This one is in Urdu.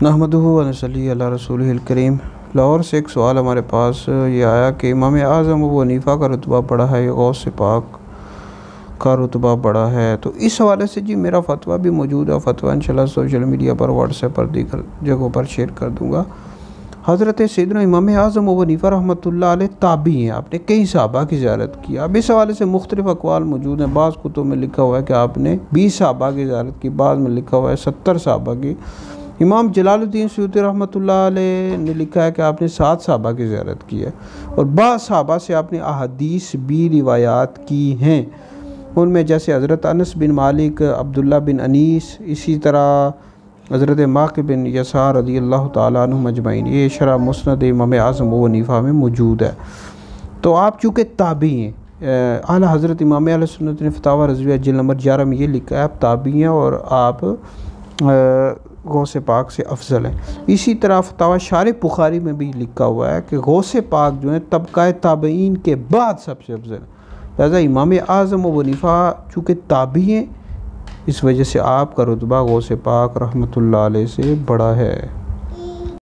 نحمدہ و نصلی علی رسولہ الکریم۔ لاہور سے ایک سوال ہمارے پاس یہ آیا کہ امام اعظم ابو حنیفہ کا رتبہ بڑا ہے یا غوث پاک کا رتبہ بڑا ہے؟ تو اس حوالے سے میرا فتویٰ بھی موجود ہے، فتویٰ انشاءاللہ سوشل میڈیا پر، واٹس ایپ پر، دیگر جگہوں پر شیئر کر دوں گا۔ حضرت سیدنا امام اعظم ابو حنیفہ رحمۃ اللہ علیہ تابعی ہیں، آپ نے کئی صحابہ کی زیارت کی۔ اب اس حوالے سے مختلف اقوال موجود ہیں، بعض کتب میں لکھا ہوا ہے کہ آپ نے 20 صحابہ کی زیارت کی، بعض میں لکھا ہوا ہے 70 صحابہ کی۔ امام جلال الدین سیوطی رحمۃ اللہ علیہ نے لکھا ہے کہ آپ نے 7 صحابہ کی زیارت کی ہے، اور بعض صحابہ سے آپ نے احادیث بھی روایات کی ہیں، ان میں جیسے حضرت انس بن مالک، عبداللہ بن انیس، اسی طرح حضرت ماقب بن یسار رضی اللہ تعالیٰ عنہ مجمعین۔ یہ شرح مسند امام اعظم ابو حنیفہ میں موجود ہے۔ تو آپ چونکہ تابعی ہیں، اعلیٰ حضرت امام اہل سنت نے فتاویٰ رضویہ جلد نمبر 11 میں یہ لکھا ہے، آپ تابعی ہیں اور آپ غوث پاک سے افضل ہیں۔ اسی طرح فتاویٰ شارح بخاری میں بھی لکھا ہوا ہے کہ غوث پاک جو ہیں طبقہ تابعین کے بعد سب سے افضل ہیں، لہذا امام اعظم ابو حنیفہ چونکہ تابعی ہیں، اس وجہ سے آپ کا رتبہ غوث پاک رحمۃ اللہ علیہ سے بڑا ہے۔